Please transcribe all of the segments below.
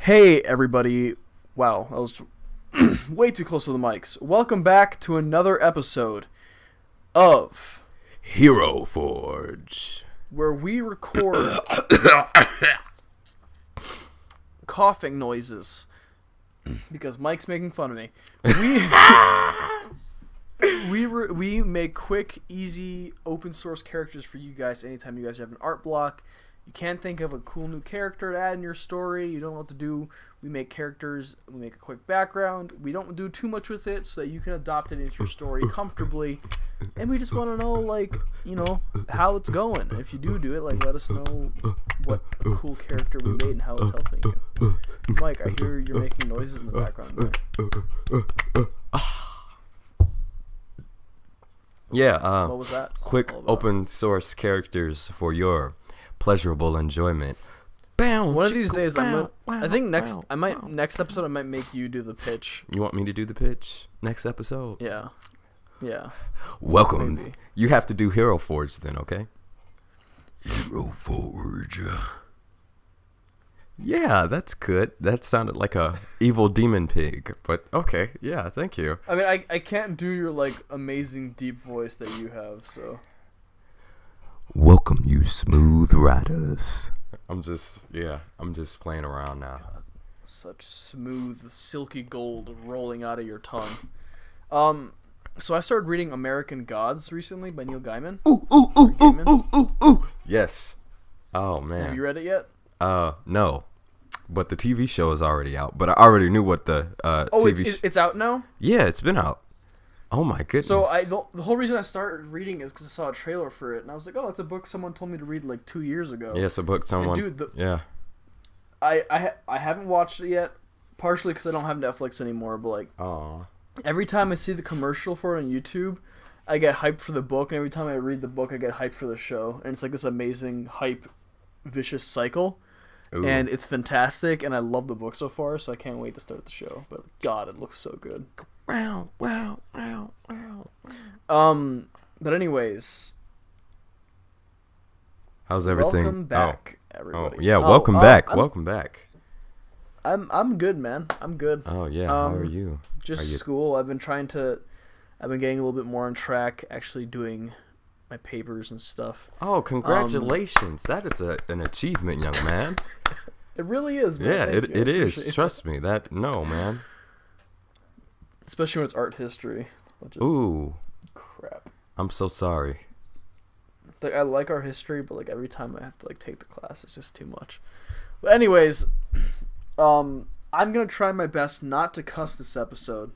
Hey everybody. Wow, that was way too close to the mics. Welcome back to another episode of Hero Forge, where we record coughing noises because Mike's making fun of me. We make quick, easy, open source characters for you guys anytime you guys have an art block. You can't think of a cool new character to add in your story. You don't know what to do. We make characters. We make a quick background. We don't do too much with it so that you can adopt it into your story comfortably. And we just want to know, how it's going. If you do it, let us know what a cool character we made and how it's helping you. Mike, I hear you're making noises in the background there. Yeah, What was that? quick open source characters for your pleasurable enjoyment. One of these days, next episode I might make you do the pitch. You want me to do the pitch next episode? Yeah. Welcome. Maybe. You have to do Hero Forge then, okay? Hero Forge. Yeah, that's good. That sounded like a evil demon pig, but okay. Yeah, thank you. I mean, I can't do your amazing deep voice that you have, so. Welcome, you smooth riders. I'm just playing around now. God, such smooth, silky gold rolling out of your tongue. So I started reading American Gods recently by Neil Gaiman. Ooh. Yes. Oh man. Have you read it yet? No. But the TV show is already out. But I already knew what the TV it's out now? Yeah, it's been out. Oh my goodness. So the whole reason I started reading is because I saw a trailer for it, and I was like, oh, that's a book someone told me to read 2 years ago. Yes, a book someone. And dude, yeah. I haven't watched it yet, partially because I don't have Netflix anymore, but every time I see the commercial for it on YouTube, I get hyped for the book, and every time I read the book, I get hyped for the show, and it's like this amazing hype, vicious cycle. Ooh. And it's fantastic, and I love the book so far, so I can't wait to start the show. But God, it looks so good. Wow. But anyways, how's everything? Welcome back, everybody. Oh yeah, welcome back. Welcome back. I'm good, man. I'm good. Oh yeah, how are you? Just school. I've been getting a little bit more on track, actually doing my papers and stuff. Oh, congratulations! That is an achievement, young man. It really is, man. Yeah, it is. Trust me. Man. Especially when it's art history. It's a bunch of Ooh. Crap. I'm so sorry. I like art history, but every time I have to take the class, it's just too much. But anyways, I'm gonna try my best not to cuss this episode.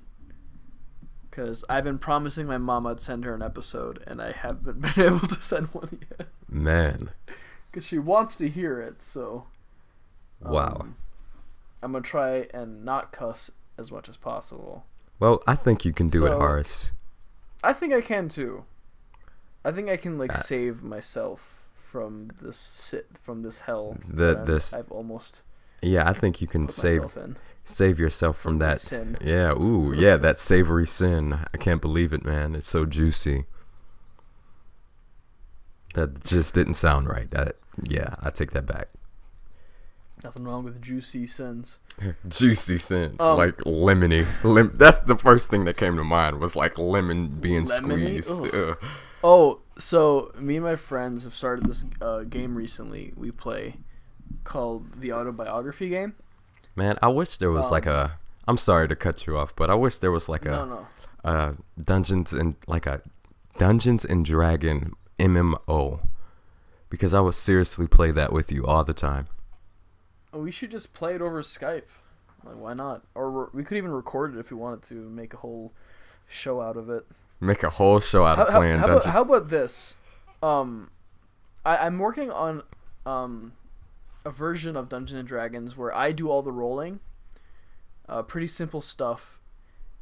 Because I've been promising my mom I'd send her an episode, and I haven't been able to send one yet. Man. Because she wants to hear it, so. Wow. I'm going to try and not cuss as much as possible. Well, I think you can do it, Haaris. I think I can, too. I think I can, save myself from this hell. I've almost. Yeah, I think you can save yourself from that sin. Yeah, ooh, yeah, that savory sin. I can't believe it, man. It's so juicy. That just didn't sound right. I take that back. Nothing wrong with juicy sins. Juicy sins, like lemony. That's the first thing that came to mind was lemon being squeezed. Oh, so me and my friends have started this game recently. We play called the Autobiography game. Man, I wish there was I'm sorry to cut you off, but I wish there was a Dungeons and Dragon MMO, because I would seriously play that with you all the time. Oh, we should just play it over Skype. Why not? Or we could even record it if we wanted to, and make a whole show out of it. Make a whole show out of playing Dungeons. How about this? I'm working on a version of Dungeons and Dragons where I do all the rolling, pretty simple stuff,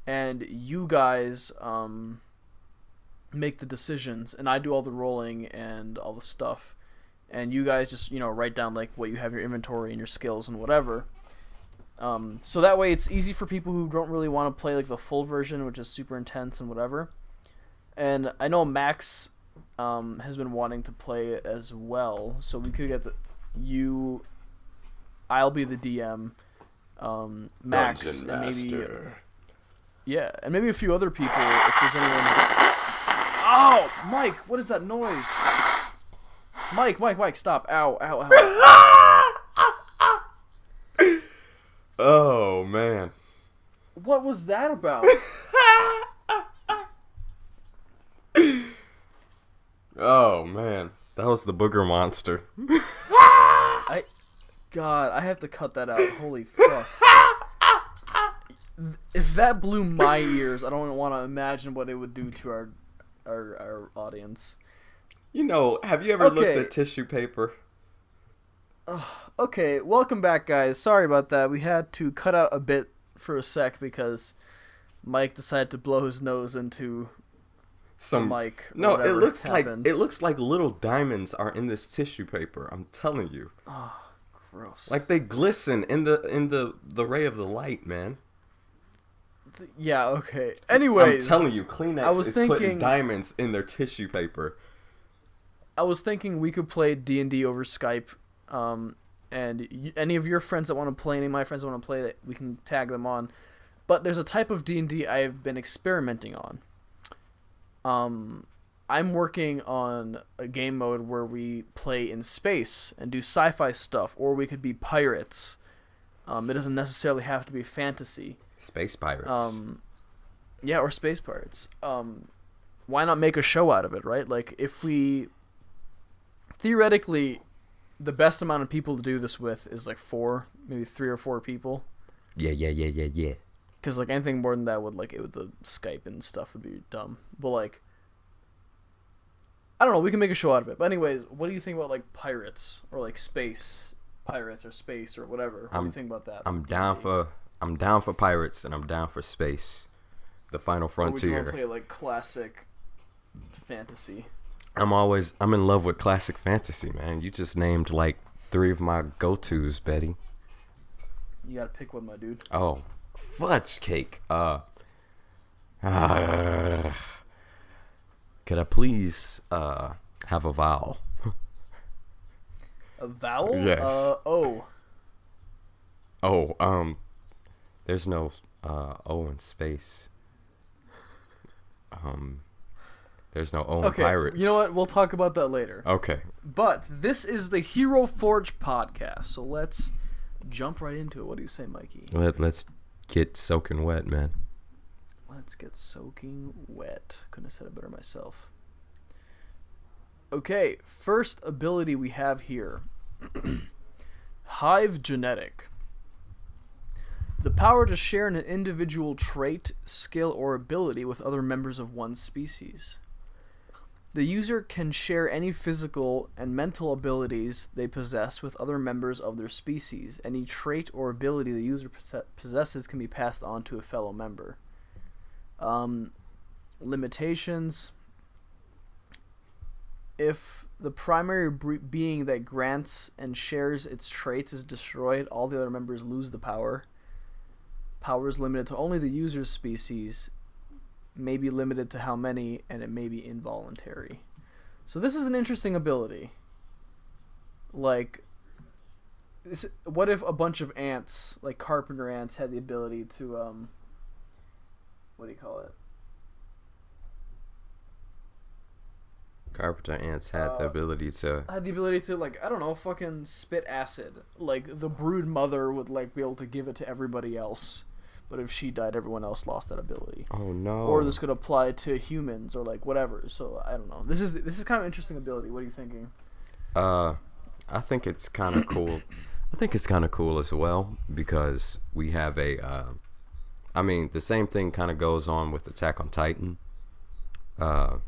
and you guys make the decisions, and I do all the rolling and all the stuff, and you guys just write down what you have in your inventory and your skills and whatever. So that way it's easy for people who don't really want to play the full version, which is super intense and whatever. And I know Max has been wanting to play it as well, so we could get I'll be the DM, Max, and maybe and maybe a few other people if there's anyone. Oh, Mike, what is that noise? Mike, stop! Ow! Oh man, what was that about? Oh man, that was the booger monster. God, I have to cut that out. Holy fuck. If that blew my ears, I don't want to imagine what it would do to our audience. You know, have you ever looked at tissue paper? Okay, welcome back, guys. Sorry about that. We had to cut out a bit for a sec because Mike decided to blow his nose into some mic. No, it looks like little diamonds are in this tissue paper. I'm telling you. Oh, gross. Like they glisten in the ray of the light, man. Yeah, okay. Anyways, I'm telling you, Kleenex is putting diamonds in their tissue paper. I was thinking we could play D&D over Skype, and any of your friends that want to play, any of my friends that want to play, that we can tag them on. But there's a type of D&D I've been experimenting on. I'm working on a game mode where we play in space and do sci-fi stuff, or we could be pirates. It doesn't necessarily have to be fantasy. Space pirates. Yeah, or space pirates. Why not make a show out of it, right? Like, if we... Theoretically, the best amount of people to do this with is, like, 4, maybe 3 or 4 people. Yeah. Because, like, anything more than that would, like, the Skype and stuff would be dumb. But, like... I don't know, we can make a show out of it. But anyways, what do you think about, like, pirates? Or, like, space pirates or space or whatever? What do you think about that? I'm down for pirates and I'm down for space. The final frontier. Or would you want to play, like, classic fantasy? I'm in love with classic fantasy, man. You just named, like, 3 of my go-tos, Betty. You gotta pick one, my dude. Oh, fudge cake. Could I please have a vowel? A vowel? Yes. O. Oh, there's no O in space. There's no O in pirates. You know what? We'll talk about that later. Okay. But this is the Hero Forge podcast, so let's jump right into it. What do you say, Mikey? Let's get soaking wet, man. Let's get soaking wet. Couldn't have said it better myself. Okay, first ability we have here. Hive Genetic. The power to share an individual trait, skill, or ability with other members of one species. The user can share any physical and mental abilities they possess with other members of their species. Any trait or ability the user possesses can be passed on to a fellow member. Limitations. If the primary being that grants and shares its traits is destroyed, all the other members lose the power. Power is limited to only the user's species, may be limited to how many, and it may be involuntary. So this is an interesting ability. Like, what if a bunch of ants, like carpenter ants, had the ability to, what do you call it? Carpenter ants had the ability to... like, I don't know, fucking spit acid. Like, the brood mother would, like, be able to give it to everybody else. But if she died, everyone else lost that ability. Oh, no. Or this could apply to humans or, like, whatever. So, I don't know. This is kind of an interesting ability. What are you thinking? I think it's kind of cool. I think it's kind of cool as well because we have a... I mean, the same thing kind of goes on with Attack on Titan. I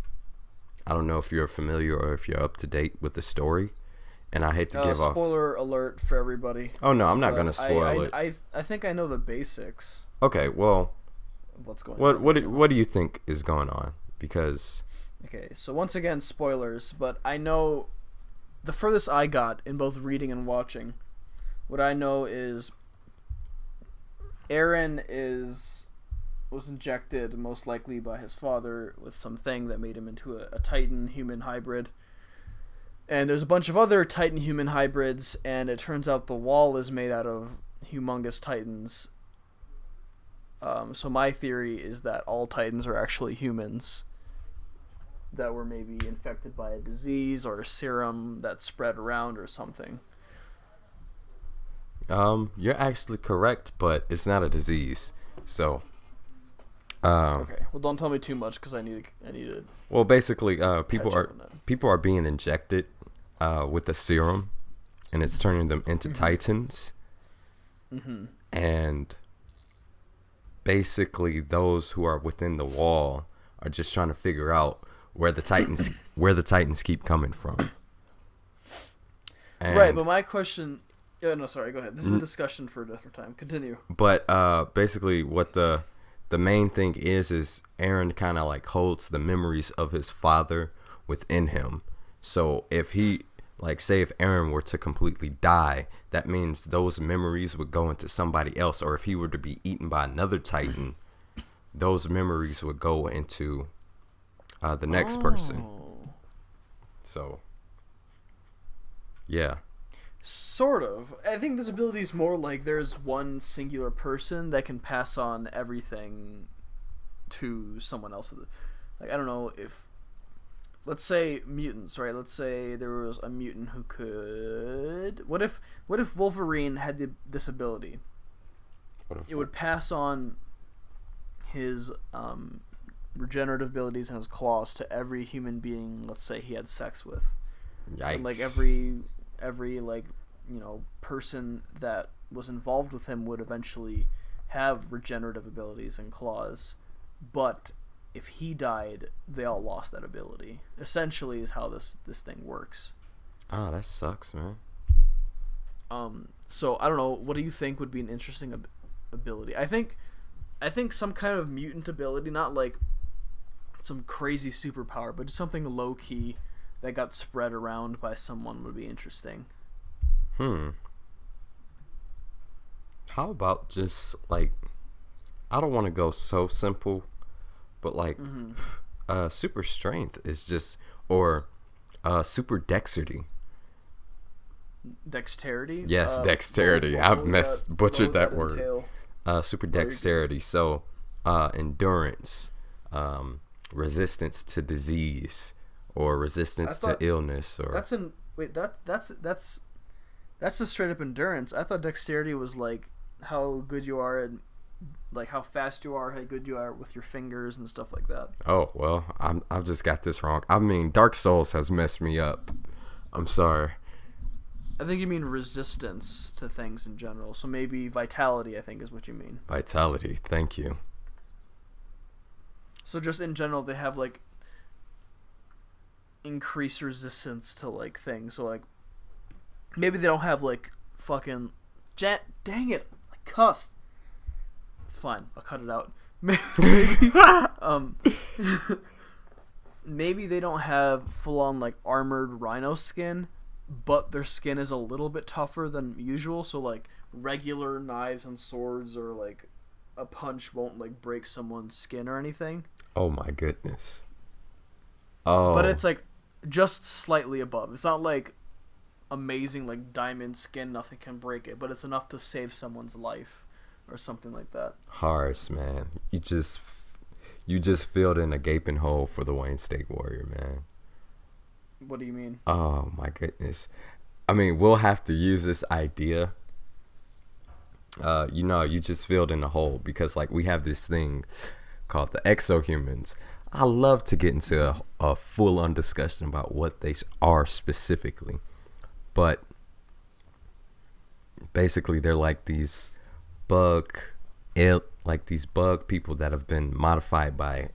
don't know if you're familiar or if you're up to date with the story, and I hate to give off... Spoiler alert for everybody. Oh, no, I'm not going to spoil it. I think I know the basics. Okay, well... What's going on? What do you think is going on? Because... Okay, so once again, spoilers, but I know... The furthest I got in both reading and watching, what I know is... Eren was injected, most likely by his father, with something that made him into a Titan-human hybrid. And there's a bunch of other Titan-human hybrids, and it turns out the wall is made out of humongous titans. So my theory is that all titans are actually humans that were maybe infected by a disease or a serum that spread around or something. You're actually correct, but it's not a disease. So, okay. Well, don't tell me too much because I need to. Well, basically, people are being injected with the serum, and it's turning them into titans. Mm-hmm. And basically, those who are within the wall are just trying to figure out where the titans keep coming from. And right, but my question. No, sorry. Go ahead. This is a discussion for a different time. Continue. But basically, what the main thing is Aaron kind of like holds the memories of his father within him. So if he, like, say if Aaron were to completely die, that means those memories would go into somebody else. Or if he were to be eaten by another titan, those memories would go into the next person. So, yeah. Sort of. I think this ability is more like there's one singular person that can pass on everything to someone else. Like, I don't know if, let's say mutants, right? Let's say there was a mutant who could. What if Wolverine had this ability? It would pass on his regenerative abilities and his claws to every human being. Let's say he had sex with. Yikes. And like every like, you know, person that was involved with him would eventually have regenerative abilities and claws, but if he died, they all lost that ability. Essentially, is how this thing works. Oh, that sucks, man. So I don't know. What do you think would be an interesting ability? I think some kind of mutant ability, not like some crazy superpower, but just something low key that got spread around by someone would be interesting. How about just like, I don't want to go so simple, but like super strength is just, or super dexterity. Dexterity? Yes, dexterity. I've butchered that word. Super dexterity. So endurance, resistance to disease, or resistance to illness, or that's a straight up endurance. I thought dexterity was like how good you are and like how fast you are, how good you are with your fingers and stuff like that. Oh well, I've just got this wrong. I mean, Dark Souls has messed me up. I'm sorry. I think you mean resistance to things in general. So maybe vitality, I think, is what you mean. Vitality. Thank you. So just in general, they have like increased resistance to like things. So like maybe they don't have like fucking dang it, I cussed. It's fine, I'll cut it out. Maybe they don't have full on like armored rhino skin, but their skin is a little bit tougher than usual. So like regular knives and swords, or like a punch won't like break someone's skin or anything. Oh my goodness. Oh. But it's like just slightly above. It's not like amazing like diamond skin, nothing can break it, but it's enough to save someone's life or something like that. Haaris, man, you just filled in a gaping hole for the Wayne State Warrior, man. What do you mean? Oh my goodness. I mean, we'll have to use this idea. You just filled in a hole, because like we have this thing called the exohumans. I love to get into a full-on discussion about what they are specifically, but basically they're like these bug people that have been modified by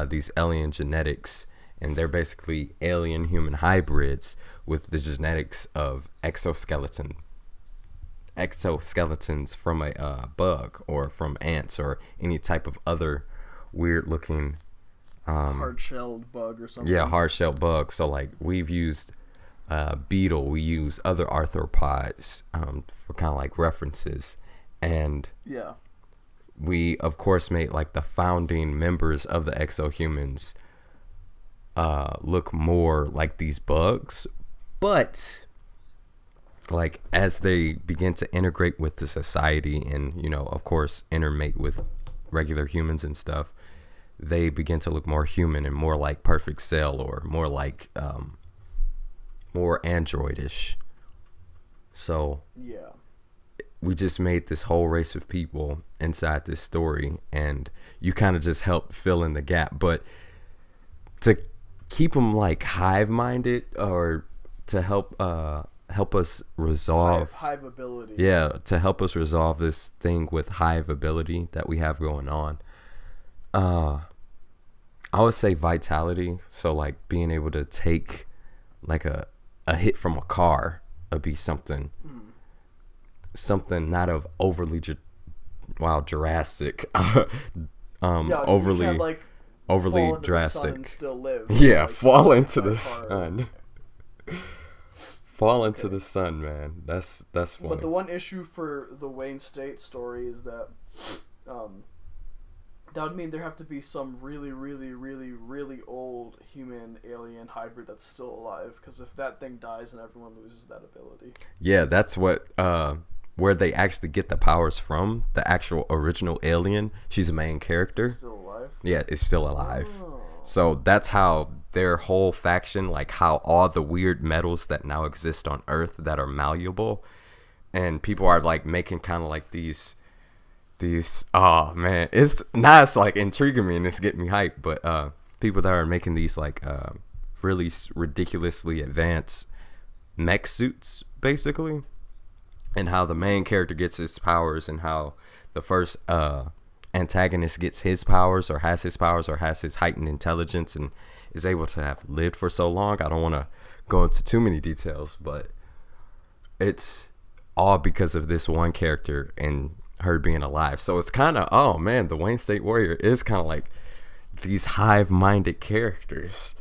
these alien genetics, and they're basically alien human hybrids with the genetics of exoskeleton exoskeletons from a bug or from ants or any type of other weird looking hard-shelled bug or something. Yeah, hard-shelled bug. So like we've used beetle, we use other arthropods for kind of like references, and yeah, we of course made like the founding members of the exohumans look more like these bugs, but like as they begin to integrate with the society and, you know, of course, intermate with regular humans and stuff, they begin to look more human and more like Perfect Cell, or more like more androidish. So yeah, we just made this whole race of people inside this story, and you kind of just helped fill in the gap. But to keep them like hive-minded, or to help us resolve hive ability. Yeah, to help us resolve this thing with hive ability that we have going on. I would say vitality. So like being able to take like a hit from a car would be something not of overly Jurassic overly can't, like, overly drastic and still live. Yeah, like, fall into the sun. Fall into the sun, man. That's funny. But the one issue for the Wayne State story is that that would mean there have to be some really, really, really, really old human alien hybrid that's still alive. Because if that thing dies, then everyone loses that ability. Yeah, that's what where they actually get the powers from. The actual original alien, she's a main character. It's still alive? Yeah, it's still alive. Oh. So that's how their whole faction, like how all the weird metals that now exist on Earth that are malleable, and people are like making kind of like these oh man, it's like intriguing me and it's getting me hyped. But people that are making these like really ridiculously advanced mech suits basically, and how the main character gets his powers, and how the first antagonist gets his powers, or has his heightened intelligence, and is able to have lived for so long. I don't want to go into too many details, but it's all because of this one character and her being alive. So it's kind of, oh man, the Wayne State Warrior is kind of like these hive-minded characters,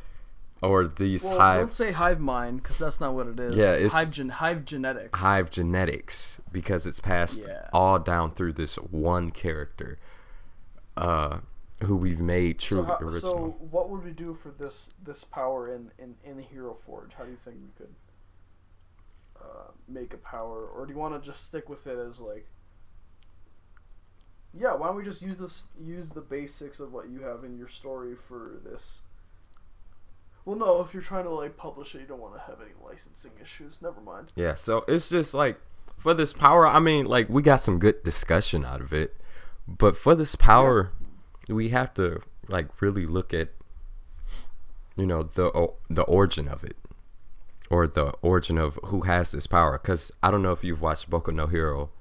or these don't say hive mind, because that's not what it is. Yeah, it's hive genetics. Hive genetics, because it's passed all down through this one character, who we've made truly original. So what would we do for this power in Hero Forge? How do you think we could make a power, or do you want to just stick with it as like? Yeah, why don't we just use the basics of what you have in your story for this? Well, no, if you're trying to like publish it, you don't want to have any licensing issues. Never mind. Yeah, so it's just like for this power, I mean, like we got some good discussion out of it, but for this power, we have to like really look at, you know, the origin of it, or the origin of who has this power. Because I don't know if you've watched Boku no Hero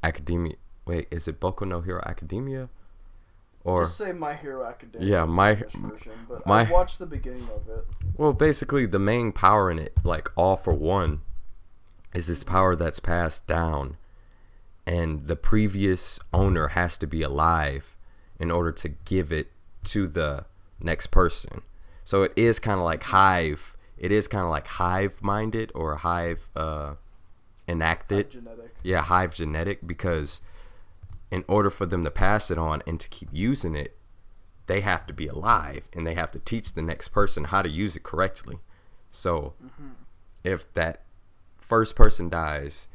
Academia. Wait, is it Boku no Hero Academia? Or just say My Hero Academia. Yeah, I watched the beginning of it. Well, basically the main power in it, like all for one, is this power that's passed down, and the previous owner has to be alive in order to give it to the next person. So it is kind of like hive. It is kind of like hive-minded, or hive enacted. Hive genetic. Yeah, hive genetic, because in order for them to pass it on and to keep using it, they have to be alive, and they have to teach the next person how to use it correctly. So if that first person dies,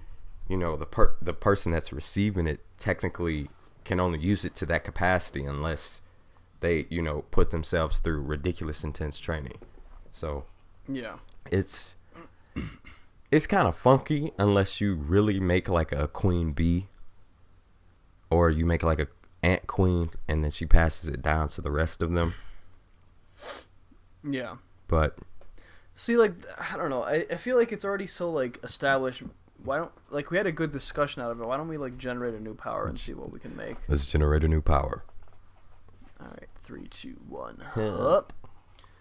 you know, the person that's receiving it technically can only use it to that capacity unless they, you know, put themselves through ridiculous intense training. So yeah, it's kind of funky unless you really make like a queen bee, or you make like a ant queen and then she passes it down to the rest of them. Yeah. But see, like, I don't know. I feel like it's already so like established. Why don't, like, we had a good discussion out of it. Why don't we like generate a new power and see what we can make? Let's generate a new power. All right, 3, 2, 1. Up.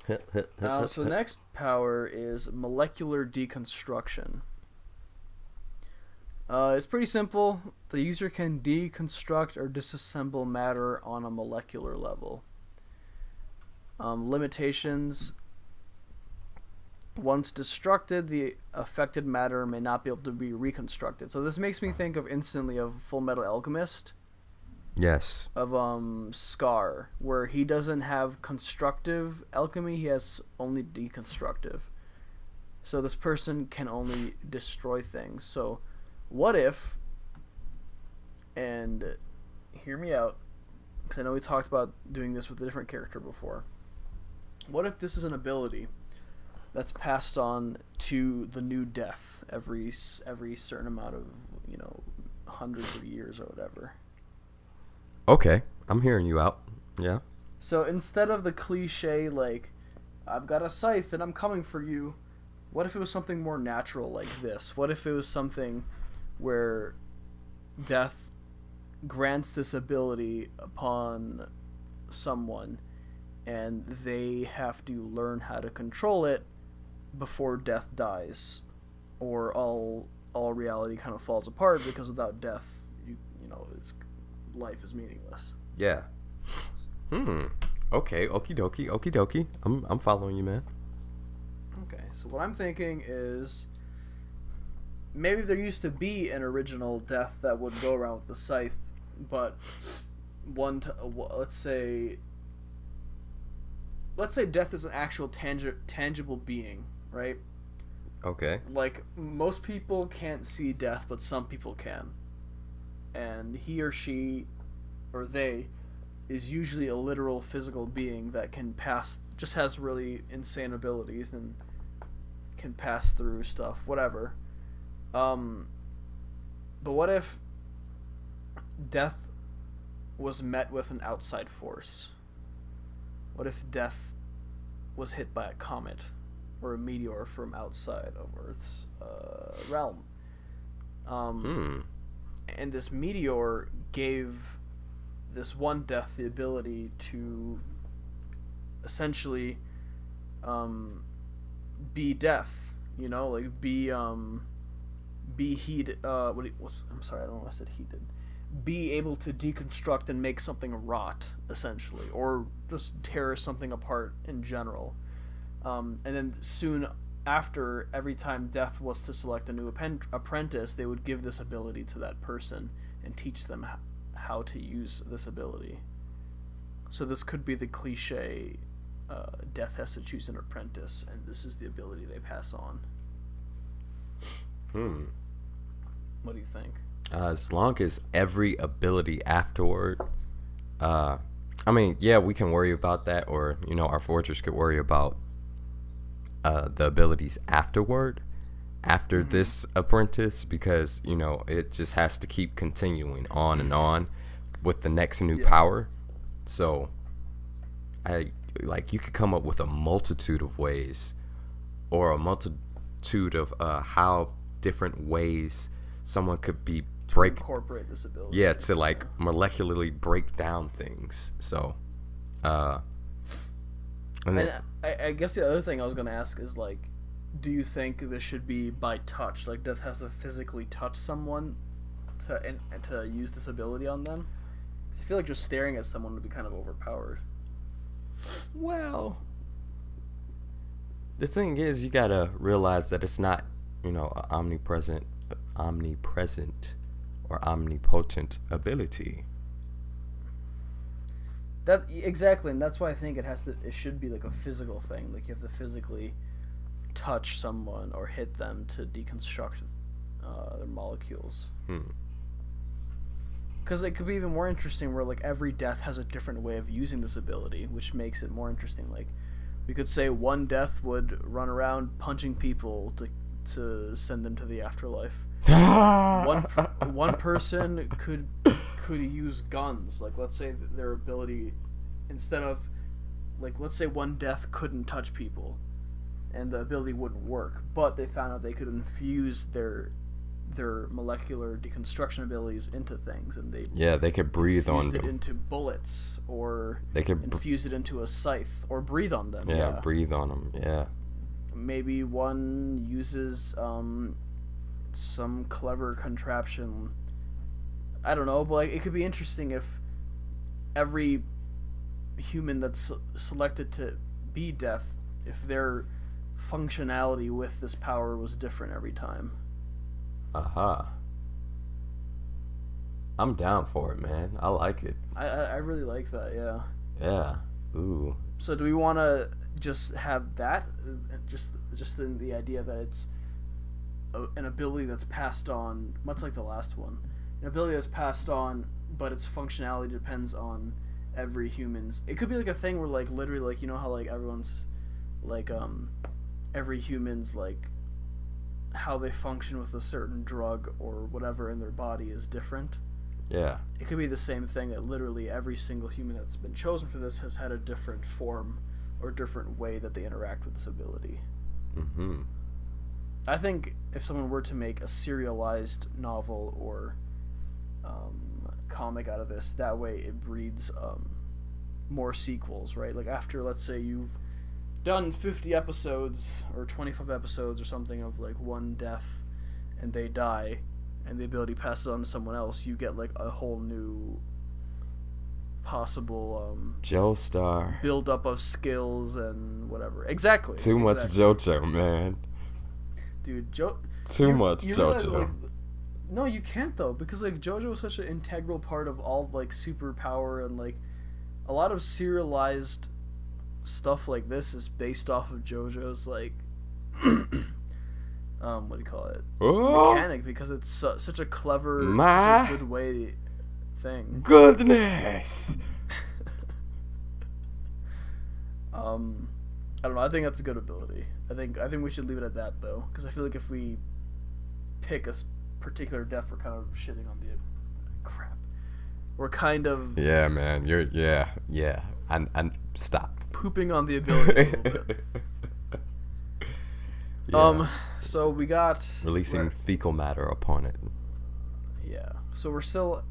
So the next power is molecular deconstruction. It's pretty simple. The user can deconstruct or disassemble matter on a molecular level. Limitations. Once destructed, the affected matter may not be able to be reconstructed. So this makes me think of instantly of Full Metal Alchemist. Yes. Of Scar, where he doesn't have constructive alchemy, he has only deconstructive. So this person can only destroy things. So what if, and hear me out, because I know we talked about doing this with a different character before. What if this is an ability that's passed on to the new death every certain amount of, hundreds of years or whatever? Okay, I'm hearing you out. Yeah. So instead of the cliche, like, I've got a scythe and I'm coming for you, what if it was something more natural like this? What if it was something where death grants this ability upon someone and they have to learn how to control it before death dies, or all reality kind of falls apart, because without death, life is meaningless. Yeah. Okay. Okie dokie. I'm following you, man. Okay. So what I'm thinking is, maybe there used to be an original death that would go around with the scythe, but let's say death is an actual tangible being, right? Okay. Like, most people can't see death, but some people can. And he or she, or they, is usually a literal physical being that just has really insane abilities and can pass through stuff, whatever. But what if death was met with an outside force? What if death was hit by a comet or a meteor from outside of Earth's realm? And this meteor gave this one death the ability to essentially be death, like be heated. I'm sorry, I don't know why I said heated. Be able to deconstruct and make something rot, essentially, or just tear something apart in general. And then soon after, every time death was to select a new apprentice, they would give this ability to that person and teach them how to use this ability. So this could be the cliche, death has to choose an apprentice, and this is the ability they pass on. What do you think? As long as every ability afterward, we can worry about that, or our fortress could worry about the abilities afterward, after this apprentice, because it just has to keep continuing on and on with the next new power. So you could come up with a multitude of ways, or a multitude of how different ways someone could be incorporate this ability. Yeah, to molecularly break down things. So and I guess the other thing I was going to ask is, do you think this should be by touch? Like, death has to physically touch someone to use this ability on them? I feel like just staring at someone would be kind of overpowered. Well, the thing is, you gotta realize that it's not, omnipresent or omnipotent ability. That exactly, and that's why I think it should be like a physical thing. Like, you have to physically touch someone or hit them to deconstruct their molecules. Because it could be even more interesting where every death has a different way of using this ability, which makes it more interesting. Like, we could say one death would run around punching people to send them to the afterlife. one person could use guns. Like, let's say their ability, instead of, let's say one death couldn't touch people and the ability wouldn't work, but they found out they could infuse their molecular deconstruction abilities into things, and they could breathe on them, into bullets, or they could infuse it into a scythe, or breathe on them. Breathe on them. Maybe one uses some clever contraption. I don't know, but it could be interesting if every human that's selected to be death, if their functionality with this power was different every time. I'm down for it, man. I like it. I really like that. Yeah. Ooh. So do we want to just have that, just in the idea that it's an ability that's passed on, much like the last one, an ability that's passed on, but its functionality depends on every human's. It could be like a thing where like literally like you know how like everyone's like every human's like how they function with a certain drug or whatever in their body is different. Yeah. It could be the same thing that literally every single human that's been chosen for this has had a different form or different way that they interact with this ability. Mm-hmm. I think if someone were to make a serialized novel or comic out of this, that way it breeds more sequels, right? Like after, let's say you've done 50 episodes or 25 episodes or something of like one death and they die and the ability passes on to someone else, you get like a whole new possible Joestar build up of skills and whatever. Exactly. Too much JoJo, man. Dude, Too much you JoJo. realize, like, no, you can't though, because like JoJo is such an integral part of all like superpower, and like a lot of serialized stuff like this is based off of JoJo's like what do you call it? Oh, mechanic, because it's such a clever, my such a good way thing. Goodness. I don't know. I think that's a good ability. I think we should leave it at that though, because I feel like if we pick a particular death, we're kind of shitting on the crap. We're kind of Yeah, man. Yeah. And stop pooping on the ability a little bit. Yeah. So we got Releasing fecal matter upon it. Yeah. So we're still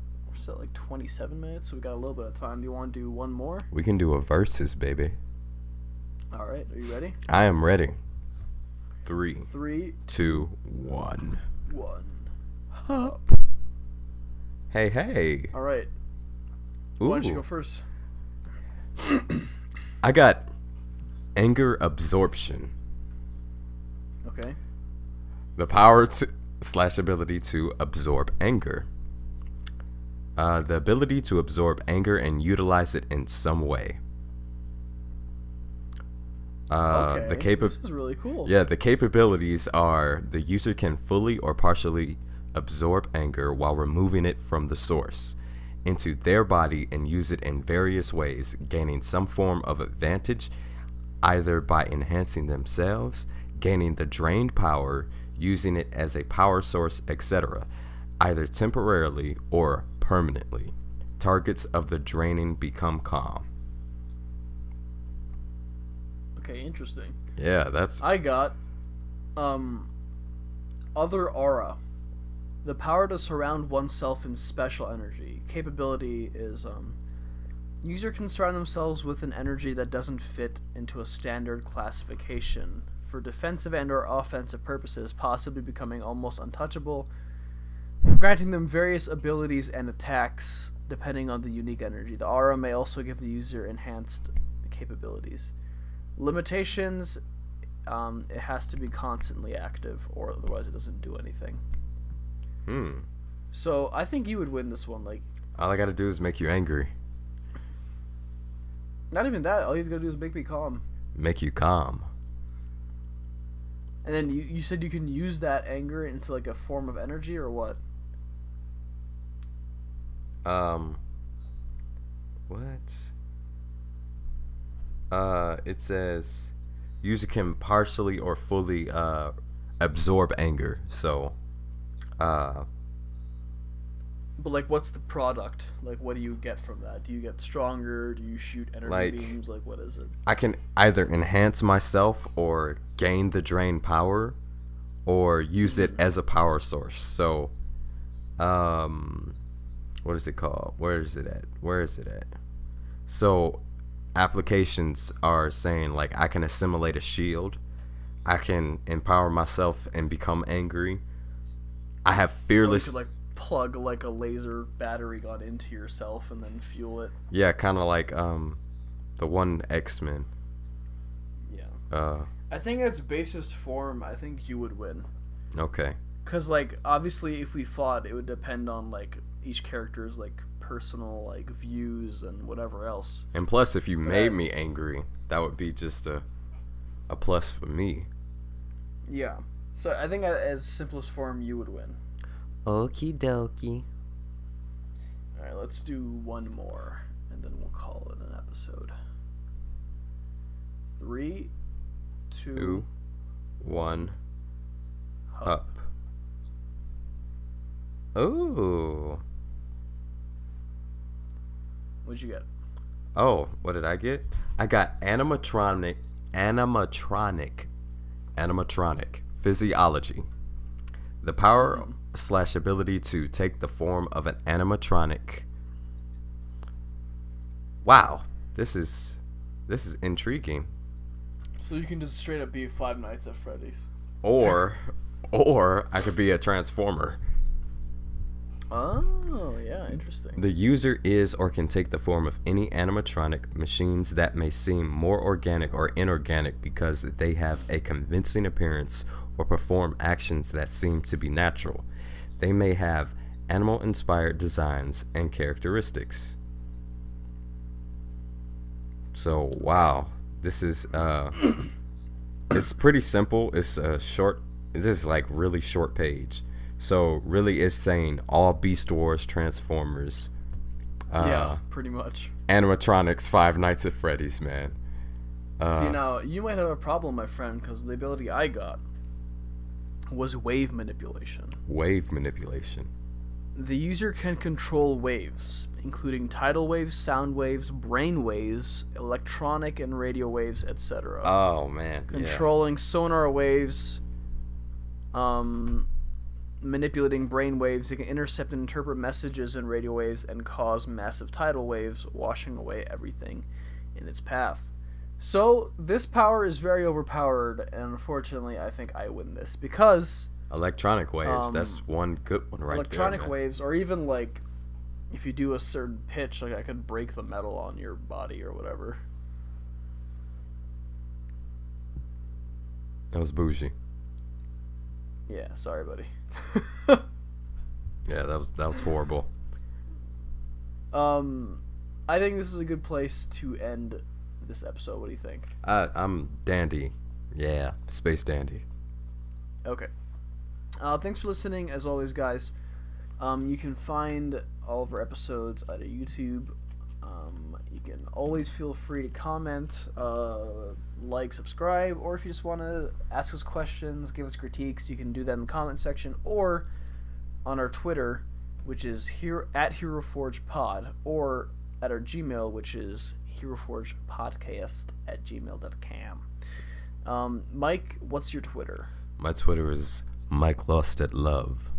at like 27 minutes, so we got a little bit of time. Do you want to do one more? We can do a versus, baby. All right. Are you ready? I am ready. 3, 2, 1. 1. Up. Hey. All right. Ooh. Why don't you go first? I got anger absorption. Okay. The power to / ability to absorb anger. The ability to absorb anger and utilize it in some way. Okay. This is really cool. Yeah, the capabilities are the user can fully or partially absorb anger while removing it from the source into their body and use it in various ways, gaining some form of advantage either by enhancing themselves, gaining the drained power, using it as a power source, etc., either temporarily or permanently. Targets of the draining become calm. Okay, interesting. Yeah, that's... I got Other Aura. The power to surround oneself in special energy. Capability is user can surround themselves with an energy that doesn't fit into a standard classification for defensive and or offensive purposes, possibly becoming almost untouchable, and granting them various abilities and attacks depending on the unique energy. The aura may also give the user enhanced capabilities. Limitations, it has to be constantly active, or otherwise it doesn't do anything. So I think you would win this one. Like, all I gotta do is make you angry. Not even that. All you gotta do is make me calm. Make you calm. And then you said you can use that anger into like a form of energy, or what? What? It says user can partially or fully absorb anger. So, but like, what's the product? Like, what do you get from that? Do you get stronger? Do you shoot energy beams? Like, what is it? I can either enhance myself or gain the drain power, or use it as a power source. So, what is it called? Where is it at? So, applications are saying like I can assimilate a shield, I can empower myself and become angry. I have fearless. Or you could, like, plug like a laser battery gun into yourself and then fuel it. Yeah, kind of like the one X-Men. Yeah. I think its basest form, I think you would win. Okay. Cause like obviously if we fought, it would depend on like each character's like personal like views and whatever else. And plus, if you made me angry, that would be just a plus for me. Yeah. So I think as simplest form, you would win. Okie dokie. All right, let's do one more, and then we'll call it an episode. 3, 2, 1. Hup. Up. Ooh. What'd you get? Oh, what did I get? I got animatronic physiology. The power / ability to take the form of an animatronic. Wow, this is intriguing. So you can just straight up be Five Nights at Freddy's. Or I could be a transformer. Oh, yeah, interesting. The user is or can take the form of any animatronic machines that may seem more organic or inorganic because they have a convincing appearance or perform actions that seem to be natural. They may have animal-inspired designs and characteristics. So, wow. This is, it's pretty simple. It's a short, this is like really short page. So really it's saying all Beast Wars Transformers. Yeah, pretty much. Animatronics, Five Nights at Freddy's, man. See, now, you might have a problem, my friend, because the ability I got was wave manipulation. Wave manipulation. The user can control waves, including tidal waves, sound waves, brain waves, electronic and radio waves, etc. Oh, man. Controlling sonar waves, manipulating brain waves. It can intercept and interpret messages in radio waves and cause massive tidal waves, washing away everything in its path. So, this power is very overpowered, and unfortunately, I think I win this, because electronic waves, that's one good one right electronic there. Electronic waves, or even, like, if you do a certain pitch, like, I could break the metal on your body or whatever. That was bougie. Yeah, sorry, buddy. Yeah, that was horrible. I think this is a good place to end this episode. What do you think? I'm dandy. Yeah, space dandy. Okay. Thanks for listening, as always, guys. You can find all of our episodes at YouTube. You can always feel free to comment, like, subscribe, or if you just want to ask us questions, give us critiques, you can do that in the comment section, or on our Twitter, which is at HeroForgePod, or at our Gmail, which is HeroForgePodcast@gmail.com. Mike, what's your Twitter? My Twitter is Mike Lost at Love.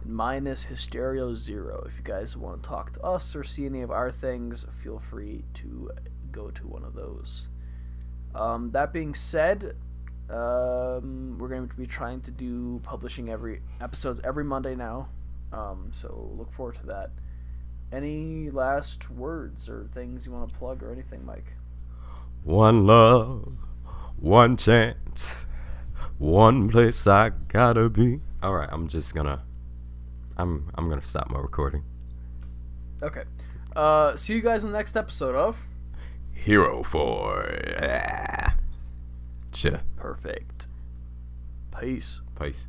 And mine is Hysterio0. If you guys want to talk to us or see any of our things, feel free to go to one of those. That being said, we're going to be trying to do publishing episodes every Monday now. So look forward to that. Any last words or things you want to plug or anything, Mike? One love, one chance, one place I gotta be. All right, I'm gonna stop my recording. Okay. See you guys in the next episode of Hero Forge. Perfect. Peace. Peace.